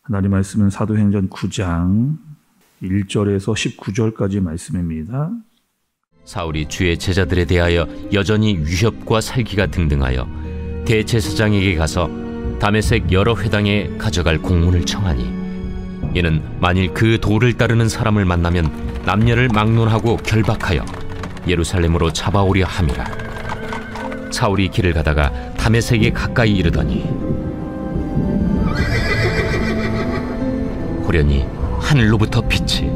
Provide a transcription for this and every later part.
하나님 말씀은 사도행전 9장 1절에서 19절까지 말씀입니다. 사울이 주의 제자들에 대하여 여전히 위협과 살기가 등등하여 대제사장에게 가서 다메섹 여러 회당에 가져갈 공문을 청하니, 이는 만일 그 도를 따르는 사람을 만나면 남녀를 막론하고 결박하여 예루살렘으로 잡아오려 함이라. 사울이 길을 가다가 다메섹에 가까이 이르더니 호련히 하늘로부터 빛이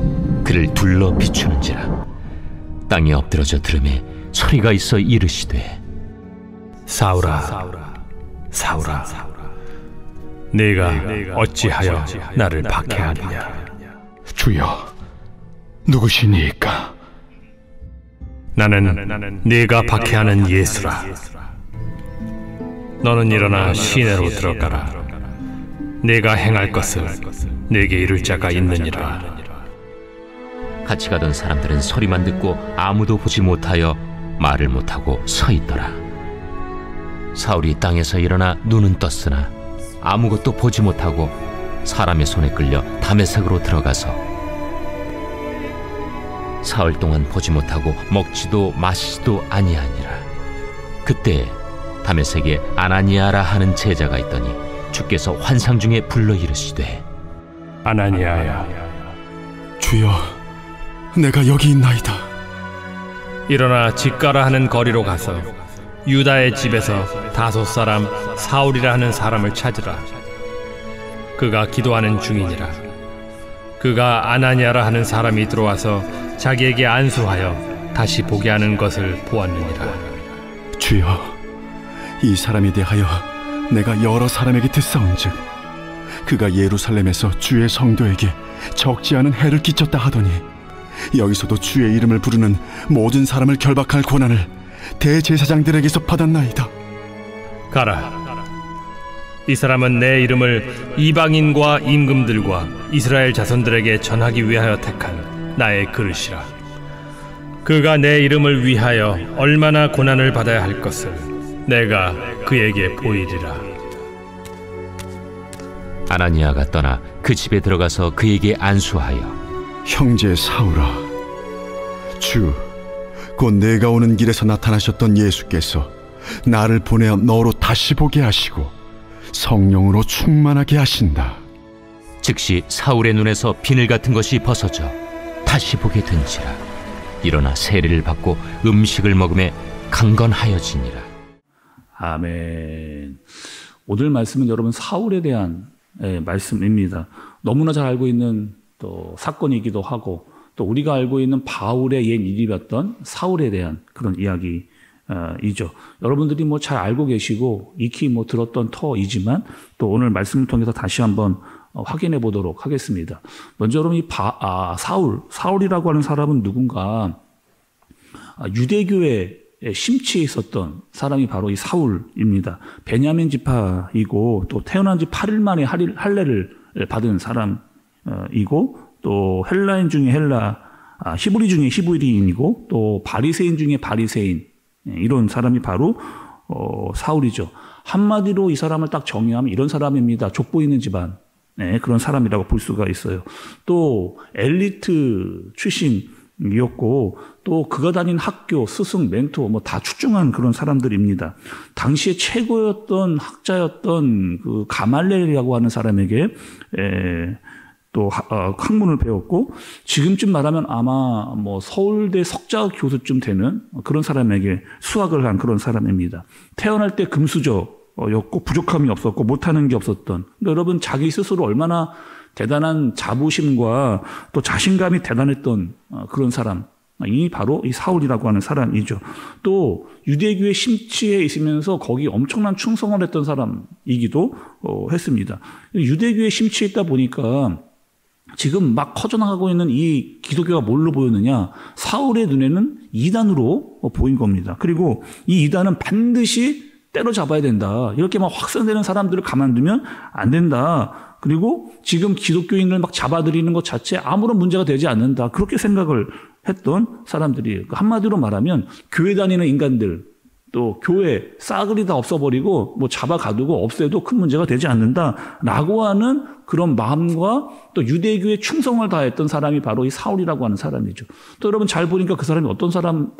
그를 둘러 비추는지라. 땅에 엎드러져 들음에 소리가 있어 이르시되, 사울아, 사울아, 네가 어찌하여 나를 박해하느냐? 주여, 누구시니까? 나는 네가 박해하는 예수라. 너는 일어나 시내로 들어가라. 네가 행할 것을 네게 이룰 자가 있느니라. 같이 가던 사람들은 소리만 듣고 아무도 보지 못하여 말을 못하고 서 있더라. 사울이 땅에서 일어나 눈은 떴으나 아무것도 보지 못하고 사람의 손에 끌려 다메섹으로 들어가서 사흘 동안 보지 못하고 먹지도 마시지도 아니하니라. 그때 다메섹에 아나니아라 하는 제자가 있더니 주께서 환상 중에 불러 이르시되, 아나니아야. 주여, 내가 여기 있나이다. 일어나 집가라 하는 거리로 가서 유다의 집에서 다소 사람 사울이라 하는 사람을 찾으라. 그가 기도하는 중이니라. 그가 아나니아라 하는 사람이 들어와서 자기에게 안수하여 다시 보게 하는 것을 보았느니라. 주여, 이 사람에 대하여 내가 여러 사람에게 듣사온즉 그가 예루살렘에서 주의 성도에게 적지 않은 해를 끼쳤다 하더니 여기서도 주의 이름을 부르는 모든 사람을 결박할 권한을 대제사장들에게서 받았나이다. 가라. 이 사람은 내 이름을 이방인과 임금들과 이스라엘 자손들에게 전하기 위하여 택한 나의 그릇이라. 그가 내 이름을 위하여 얼마나 고난을 받아야 할 것을 내가 그에게 보이리라. 아나니아가 떠나 그 집에 들어가서 그에게 안수하여, 형제 사울아, 주 곧 내가 오는 길에서 나타나셨던 예수께서 나를 보내어 너로 다시 보게 하시고 성령으로 충만하게 하신다. 즉시 사울의 눈에서 비늘 같은 것이 벗어져 다시 보게 된지라. 일어나 세례를 받고 음식을 먹음에 강건하여지니라. 아멘. 오늘 말씀은 여러분 사울에 대한 말씀입니다. 너무나 잘 알고 있는 또 사건이기도 하고, 또 우리가 알고 있는 바울의 옛 이름이었던 사울에 대한 그런 이야기이죠. 여러분들이 뭐 잘 알고 계시고 익히 뭐 들었던 터이지만 또 오늘 말씀을 통해서 다시 한번 확인해 보도록 하겠습니다. 먼저 여러분 사울이라고 하는 사람은 누군가? 유대교에 심취해 있었던 사람이 바로 이 사울입니다. 베냐민 지파이고 또 태어난 지 8일 만에 할례를 받은 사람이고, 또 헬라인 중에 히브리 중에 히브리인이고, 또 바리새인 중에 바리새인, 이런 사람이 바로 사울이죠. 한마디로 이 사람을 딱 정의하면 이런 사람입니다. 족보 있는 집안, 그런 사람이라고 볼 수가 있어요. 또 엘리트 출신이었고, 또 그가 다닌 학교, 스승, 멘토 뭐 다 출중한 그런 사람들입니다. 당시에 최고였던 학자였던 그 가말레엘이라고 하는 사람에게 또 학문을 배웠고, 지금쯤 말하면 아마 뭐 서울대 석자 교수쯤 되는 그런 사람에게 수학을 한 그런 사람입니다. 태어날 때 금수저였고 부족함이 없었고 못하는 게 없었던, 그러니까 여러분 자기 스스로 얼마나 대단한 자부심과 또 자신감이 대단했던 그런 사람이 바로 이 사울이라고 하는 사람이죠. 또 유대교에 심취해 있으면서 거기 엄청난 충성을 했던 사람이기도 했습니다. 유대교에 심취했다 보니까 지금 막 커져나가고 있는 이 기독교가 뭘로 보였느냐? 사울의 눈에는 이단으로 보인 겁니다. 그리고 이 이단은 반드시 때려잡아야 된다. 이렇게 막 확산되는 사람들을 가만두면 안 된다. 그리고 지금 기독교인을 막 잡아들이는 것 자체 아무런 문제가 되지 않는다. 그렇게 생각을 했던 사람들이에요. 한마디로 말하면 교회 다니는 인간들, 또 교회 싸그리 다 없어버리고 뭐 잡아가두고 없애도 큰 문제가 되지 않는다라고 하는 그런 마음과 또 유대교에 충성을 다했던 사람이 바로 이 사울이라고 하는 사람이죠. 또 여러분 잘 보니까 그 사람이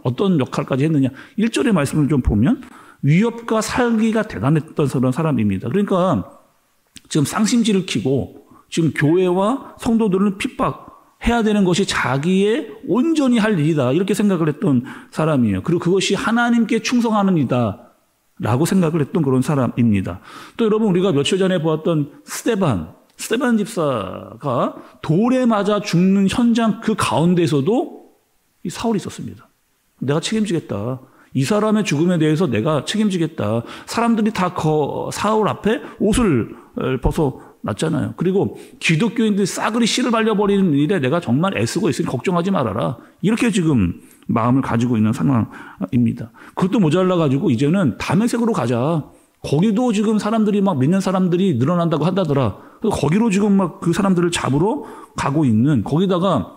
어떤 역할까지 했느냐. 1절의 말씀을 좀 보면 위협과 살기가 대단했던 그런 사람입니다. 그러니까 지금 쌍심지를 키고 지금 교회와 성도들을 핍박해야 되는 것이 자기의 온전히 할 일이다. 이렇게 생각을 했던 사람이에요. 그리고 그것이 하나님께 충성하는 일이다. 라고 생각을 했던 그런 사람입니다. 또 여러분 우리가 며칠 전에 보았던 스데반 집사가 돌에 맞아 죽는 현장 그 가운데서도 이 사울이 있었습니다. 내가 책임지겠다. 이 사람의 죽음에 대해서 내가 책임지겠다. 사람들이 다 사울 앞에 옷을 벗어놨잖아요. 그리고 기독교인들이 싸그리 씨를 발려버리는 일에 내가 정말 애쓰고 있으니 걱정하지 말아라. 이렇게 지금 마음을 가지고 있는 상황입니다. 그것도 모자라가지고 이제는 다메섹으로 가자. 거기도 지금 사람들이 막 믿는 사람들이 늘어난다고 한다더라. 거기로 지금 막 그 사람들을 잡으러 가고 있는, 거기다가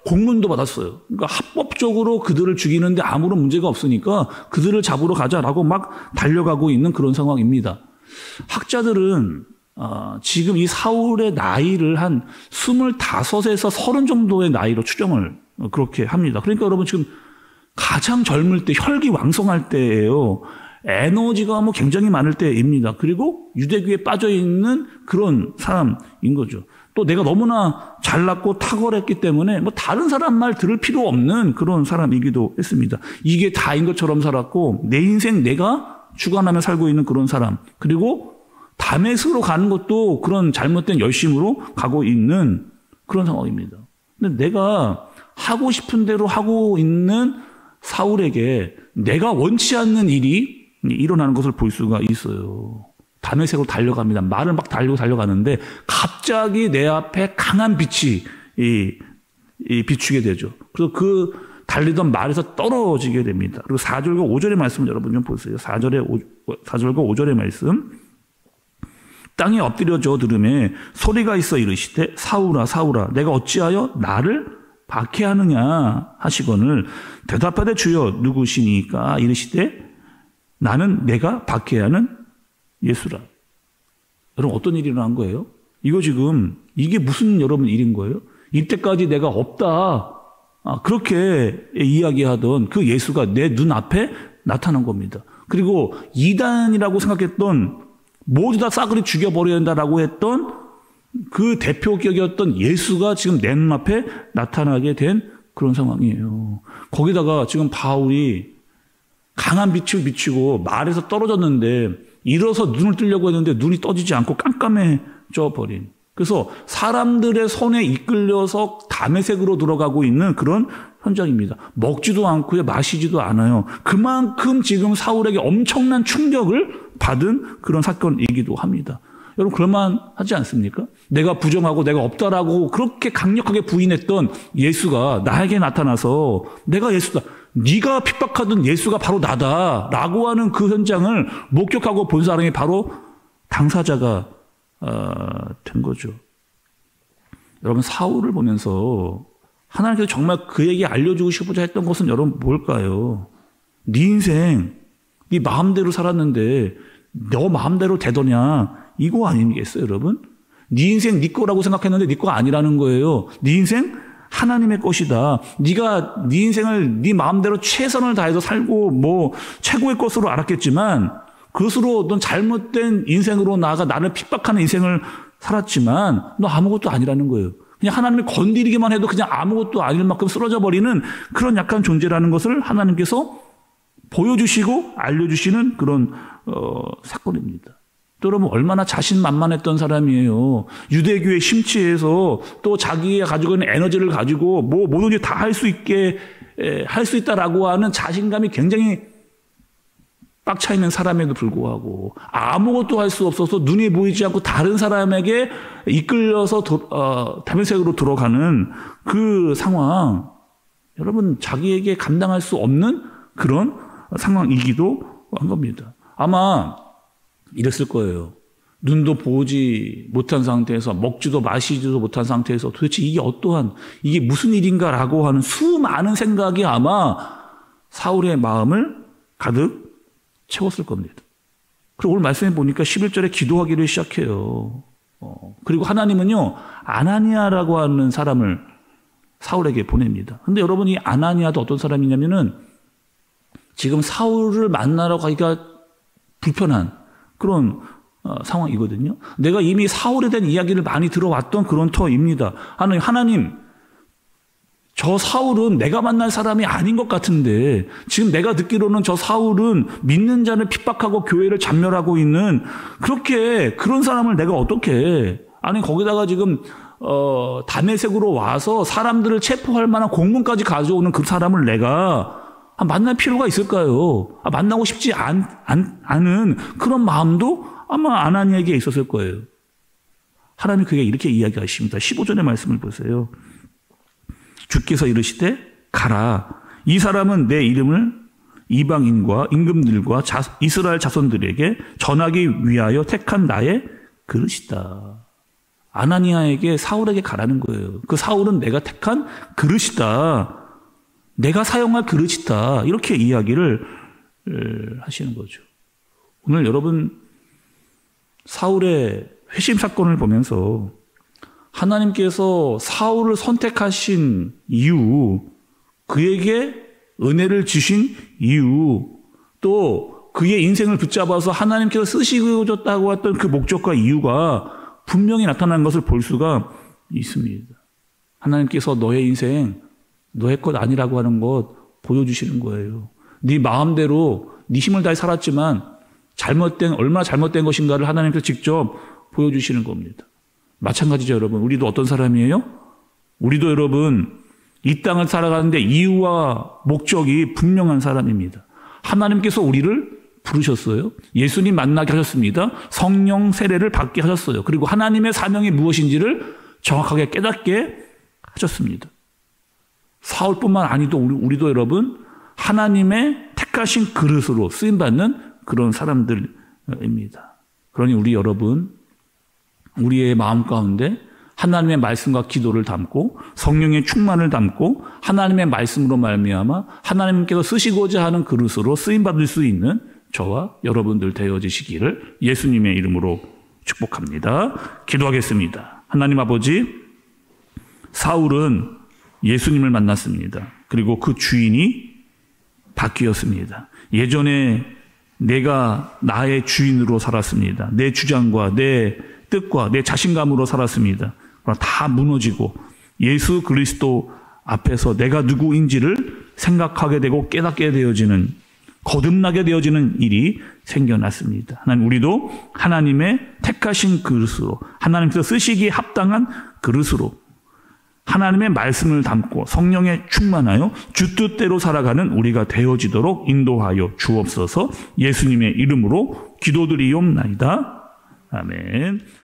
공문도 받았어요. 그러니까 합법적으로 그들을 죽이는데 아무런 문제가 없으니까 그들을 잡으러 가자라고 막 달려가고 있는 그런 상황입니다. 학자들은 지금 이 사울의 나이를 한 25에서 30 정도의 나이로 추정을 그렇게 합니다. 그러니까 여러분 지금 가장 젊을 때, 혈기왕성할 때예요. 에너지가 뭐 굉장히 많을 때입니다. 그리고 유대교에 빠져있는 그런 사람인 거죠. 또 내가 너무나 잘났고 탁월했기 때문에 뭐 다른 사람 말 들을 필요 없는 그런 사람이기도 했습니다. 이게 다인 것처럼 살았고 내 인생 내가 주관하며 살고 있는 그런 사람. 그리고 다메섹으로 가는 것도 그런 잘못된 열심으로 가고 있는 그런 상황입니다. 근데 내가 하고 싶은 대로 하고 있는 사울에게 내가 원치 않는 일이 일어나는 것을 볼 수가 있어요. 다메섹으로 달려갑니다. 말을 막 달려가는데 갑자기 내 앞에 강한 빛이 비추게 되죠. 그래서 그 달리던 말에서 떨어지게 됩니다. 그리고 4절과 5절의 말씀 여러분 좀 보세요. 4절과 5절의 말씀. 땅에 엎드려져 들음에 소리가 있어 이르시되 사울아 사울아 내가 어찌하여 나를 박해하느냐 하시거늘 대답하되 주여 누구시니까 이르시되 나는 내가 박해하는 예수라. 여러분 어떤 일이 일어난 거예요? 이거 지금 이게 무슨 여러분 일인 거예요? 이때까지 내가 없다 그렇게 이야기하던 그 예수가 내 눈앞에 나타난 겁니다. 그리고 이단이라고 생각했던 모두 다 싸그리 죽여버려야 한다라고 했던 그 대표격이었던 예수가 지금 내 눈앞에 나타나게 된 그런 상황이에요. 거기다가 지금 바울이 강한 빛을 비추고 말에서 떨어졌는데 일어서 눈을 뜨려고 했는데 눈이 떠지지 않고 깜깜해져 버린. 그래서 사람들의 손에 이끌려서 다메섹으로 들어가고 있는 그런 현장입니다. 먹지도 않고요, 마시지도 않아요. 그만큼 지금 사울에게 엄청난 충격을 받은 그런 사건이기도 합니다. 여러분 그럴만하지 않습니까? 내가 부정하고 내가 없다라고 그렇게 강력하게 부인했던 예수가 나에게 나타나서 내가 예수다. 네가 핍박하던 예수가 바로 나다라고 하는 그 현장을 목격하고 본 사람이 바로 당사자가 된 거죠. 여러분 사울을 보면서 하나님께서 정말 그에게 알려주고 싶고자 했던 것은 여러분 뭘까요? 네 인생 네 마음대로 살았는데 너 마음대로 되더냐 이거 아니겠어요 여러분? 네 인생 네 거라고 생각했는데 네 거 아니라는 거예요. 네 인생 하나님의 것이다. 네가 네 인생을 네 마음대로 최선을 다해서 살고 뭐 최고의 것으로 알았겠지만 그것으로 넌 잘못된 인생으로 나아가 나를 핍박하는 인생을 살았지만 너 아무것도 아니라는 거예요. 그냥 하나님이 건드리기만 해도 그냥 아무것도 아닐 만큼 쓰러져 버리는 그런 약한 존재라는 것을 하나님께서 보여주시고 알려주시는 그런 사건입니다. 또 여러분 얼마나 자신만만했던 사람이에요. 유대교에 심취해서 또 자기가 가지고 있는 에너지를 가지고 뭐 뭐든지 다 할 수 있게 할 수 있다라고 하는 자신감이 굉장히 빡차 있는 사람에도 불구하고 아무것도 할 수 없어서 눈에 보이지 않고 다른 사람에게 이끌려서 다메섹으로 들어가는 그 상황, 여러분 자기에게 감당할 수 없는 그런 상황이기도 한 겁니다. 아마 이랬을 거예요. 눈도 보지 못한 상태에서 먹지도 마시지도 못한 상태에서 도대체 이게 무슨 일인가라고 하는 수많은 생각이 아마 사울의 마음을 가득 채웠을 겁니다. 그리고 오늘 말씀해 보니까 11절에 기도하기를 시작해요. 그리고 하나님은요, 아나니아라고 하는 사람을 사울에게 보냅니다. 근데 여러분, 이 아나니아도 어떤 사람이냐면은 지금 사울을 만나러 가기가 불편한 그런 상황이거든요. 내가 이미 사울에 대한 이야기를 많이 들어왔던 그런 터입니다. 하나님, 저 사울은 내가 만날 사람이 아닌 것 같은데 지금 내가 듣기로는 저 사울은 믿는 자를 핍박하고 교회를 잔멸하고 있는 그런 사람을 내가 어떻게 해? 아니 거기다가 지금 다메섹으로 와서 사람들을 체포할 만한 공문까지 가져오는 그 사람을 내가 만날 필요가 있을까요? 만나고 싶지 않은 그런 마음도 아마 아나니아에게 있었을 거예요. 하나님이 그게 이렇게 이야기하십니다. 15절의 말씀을 보세요. 주께서 이르시되 가라. 이 사람은 내 이름을 이방인과 임금들과 이스라엘 자손들에게 전하기 위하여 택한 나의 그릇이다. 아나니아에게 사울에게 가라는 거예요. 그 사울은 내가 택한 그릇이다. 내가 사용할 그릇이다. 이렇게 이야기를 하시는 거죠. 오늘 여러분 사울의 회심 사건을 보면서 하나님께서 사울을 선택하신 이유, 그에게 은혜를 주신 이유, 또 그의 인생을 붙잡아서 하나님께서 쓰시고졌다고 했던 그 목적과 이유가 분명히 나타난 것을 볼 수가 있습니다. 하나님께서 너의 인생, 너의 것 아니라고 하는 것 보여주시는 거예요. 네 마음대로 네 힘을 다해 살았지만 얼마나 잘못된 것인가를 하나님께서 직접 보여주시는 겁니다. 마찬가지죠, 여러분. 우리도 어떤 사람이에요? 우리도 여러분 이 땅을 살아가는데 이유와 목적이 분명한 사람입니다. 하나님께서 우리를 부르셨어요. 예수님 만나게 하셨습니다. 성령 세례를 받게 하셨어요. 그리고 하나님의 사명이 무엇인지를 정확하게 깨닫게 하셨습니다. 사울뿐만 아니도 우리도 여러분 하나님의 택하신 그릇으로 쓰임받는 그런 사람들입니다. 그러니 우리 여러분, 우리의 마음 가운데 하나님의 말씀과 기도를 담고 성령의 충만을 담고 하나님의 말씀으로 말미암아 하나님께서 쓰시고자 하는 그릇으로 쓰임받을 수 있는 저와 여러분들 되어지시기를 예수님의 이름으로 축복합니다. 기도하겠습니다. 하나님 아버지, 사울은 예수님을 만났습니다. 그리고 그 주인이 바뀌었습니다. 예전에 내가 나의 주인으로 살았습니다. 내 주장과 내 뜻과 내 자신감으로 살았습니다. 그러나 다 무너지고 예수 그리스도 앞에서 내가 누구인지를 생각하게 되고 깨닫게 되어지는, 거듭나게 되어지는 일이 생겨났습니다. 하나님, 우리도 하나님의 택하신 그릇으로, 하나님께서 쓰시기에 합당한 그릇으로 하나님의 말씀을 담고 성령에 충만하여 주 뜻대로 살아가는 우리가 되어지도록 인도하여 주옵소서. 예수님의 이름으로 기도드리옵나이다. 아멘.